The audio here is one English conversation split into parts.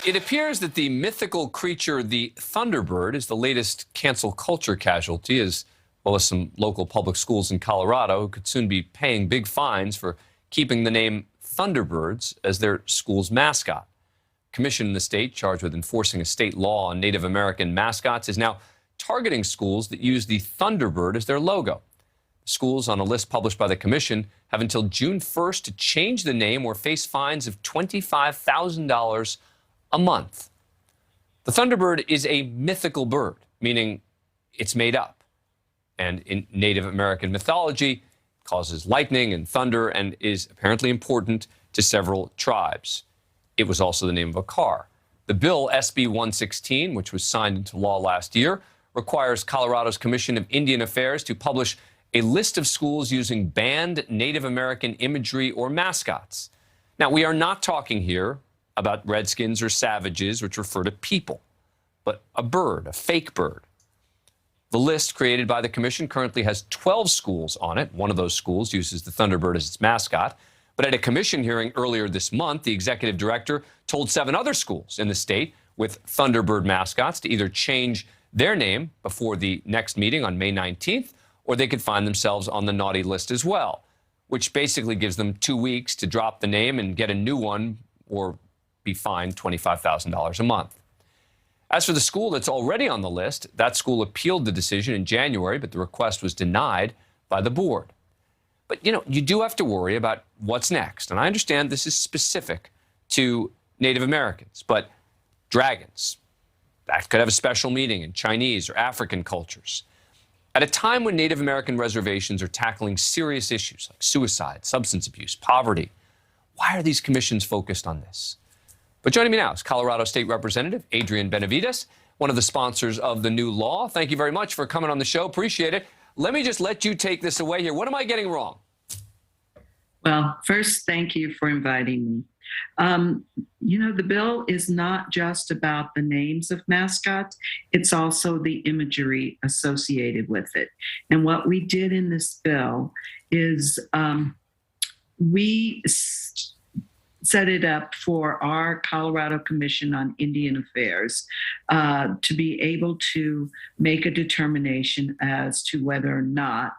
It appears that the mythical creature, the Thunderbird, is the latest cancel culture casualty, as well as some local public schools in Colorado who could soon be paying big fines for keeping the name Thunderbirds as their school's mascot. A commission in the state charged with enforcing a state law on Native American mascots is now targeting schools that use the Thunderbird as their logo. Schools on a list published by the commission have until June 1st to change the name or face fines of $25,000 a month. The Thunderbird is a mythical bird, meaning it's made up. And in Native American mythology, it causes lightning and thunder and is apparently important to several tribes. It was also the name of a car. The bill, SB 116, which was signed into law last year, requires Colorado's Commission of Indian Affairs to publish a list of schools using banned Native American imagery or mascots. Now, we are not talking here about redskins or savages, which refer to people, but a bird, a fake bird. The list created by the commission currently has 12 schools on it. One of those schools uses the Thunderbird as its mascot. But at a commission hearing earlier this month, the executive director told 7 other schools in the state with Thunderbird mascots to either change their name before the next meeting on May 19th, or they could find themselves on the naughty list as well, which basically gives them 2 weeks to drop the name and get a new one or be fined $25,000 a month. As for the school that's already on the list, that school appealed the decision in January, but the request was denied by the board. But, you do have to worry about what's next. And I understand this is specific to Native Americans, but dragons, that could have a special meaning in Chinese or African cultures. At a time when Native American reservations are tackling serious issues like suicide, substance abuse, poverty, why are these commissions focused on this? But joining me now is Colorado State Representative Adrienne Benavidez, one of the sponsors of the new law. Thank you very much for coming on the show. Appreciate it. Let me just let you take this away here. What am I getting wrong? Well, first, thank you for inviting me. The bill is not just about the names of mascots. It's also the imagery associated with it. And what we did in this bill is we set it up for our Colorado Commission on Indian Affairs to be able to make a determination as to whether or not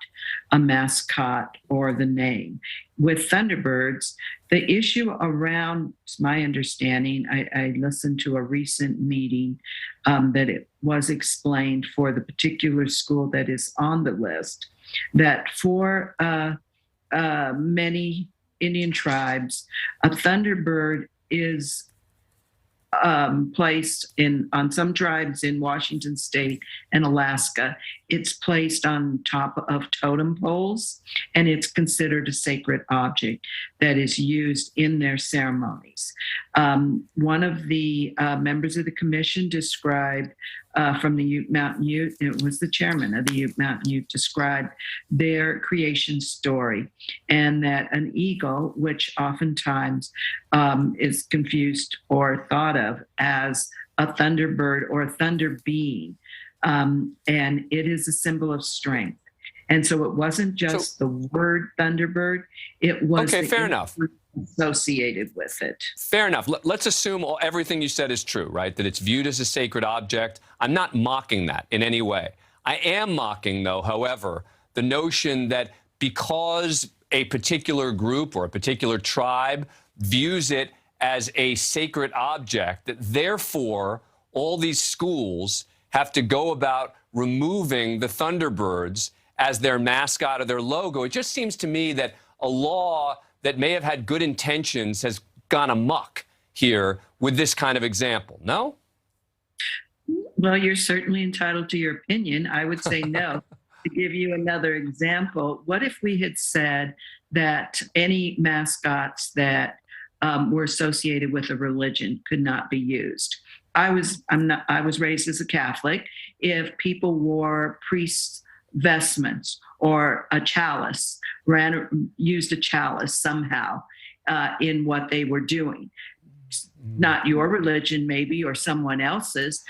a mascot or the name. With Thunderbirds, the issue around, it's my understanding, I listened to a recent meeting that it was explained for the particular school that is on the list, that for many Indian tribes, a Thunderbird is placed on some tribes in Washington State and Alaska. It's placed on top of totem poles, and it's considered a sacred object that is used in their ceremonies. One of the members of the commission described from the Ute Mountain Ute, it was the chairman of the Ute Mountain Ute, described their creation story, and that an eagle, which oftentimes is confused or thought of as a thunderbird or a thunder being, and it is a symbol of strength. And so it wasn't just the word Thunderbird, it was fair enough. Associated with it. Fair enough. Let's assume everything you said is true, right? That it's viewed as a sacred object. I'm not mocking that in any way. I am mocking, though, however, the notion that because a particular group or a particular tribe views it as a sacred object, that therefore all these schools have to go about removing the Thunderbirds as their mascot or their logo. It just seems to me that a law that may have had good intentions has gone amok here with this kind of example. No? Well, you're certainly entitled to your opinion. I would say no. To give you another example, what if we had said that any mascots that were associated with a religion could not be used? I was raised as a Catholic. If people wore priests' vestments or a chalice, used a chalice somehow in what they were doing. Not your religion, maybe, or someone else's,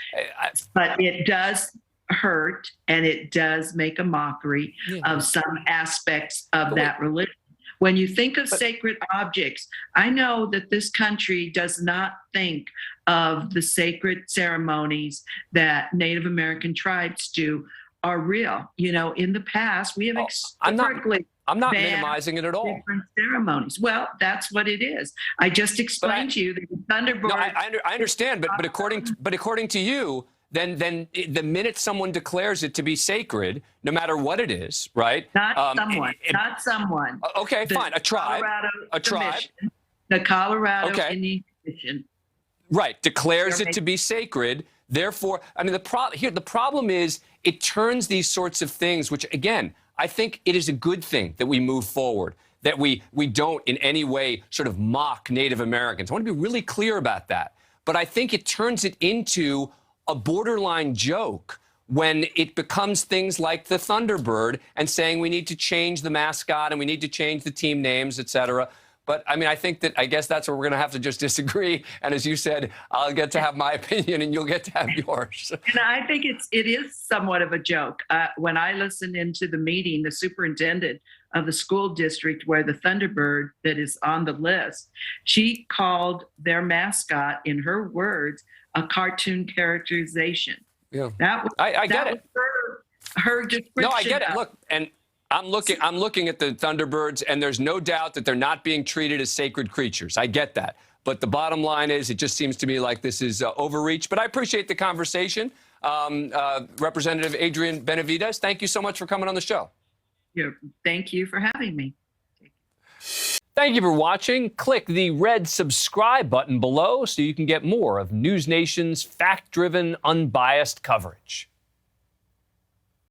but it does hurt and it does make a mockery of some aspects of that religion. When you think of sacred objects, I know that this country does not think of the sacred ceremonies that Native American tribes do are real. You know, in the past, we have historically I'm not banned minimizing it at all. different ceremonies. Well, that's what it is. I just explained to you that the Thunderbird. No, I understand, but according to you, then the minute someone declares it to be sacred, no matter what it is, right? Not someone. Okay, fine. A tribe. The Colorado Indian Commission. Right, declares it to be sacred. Therefore, I mean, the problem is it turns these sorts of things, which again, I think it is a good thing that we move forward, that we don't in any way sort of mock Native Americans. I want to be really clear about that. But I think it turns it into a borderline joke when it becomes things like the Thunderbird and saying we need to change the mascot and we need to change the team names, et cetera. But I mean, I guess that's where we're going to have to just disagree. And as you said, I'll get to have my opinion and you'll get to have yours. And I think it is somewhat of a joke. When I listened into the meeting, the superintendent of the school district where the Thunderbird that is on the list, she called their mascot, in her words, a cartoon characterization. Yeah, I get it. Her description. No, I get it. Look, and I'm looking at the Thunderbirds, and there's no doubt that they're not being treated as sacred creatures. I get that. But the bottom line is, it just seems to me like this is overreach. But I appreciate the conversation. Representative Adrienne Benavidez, thank you so much for coming on the show. Yeah, thank you for having me. Thank you for watching. Click the red subscribe button below so you can get more of NewsNation's fact-driven, unbiased coverage.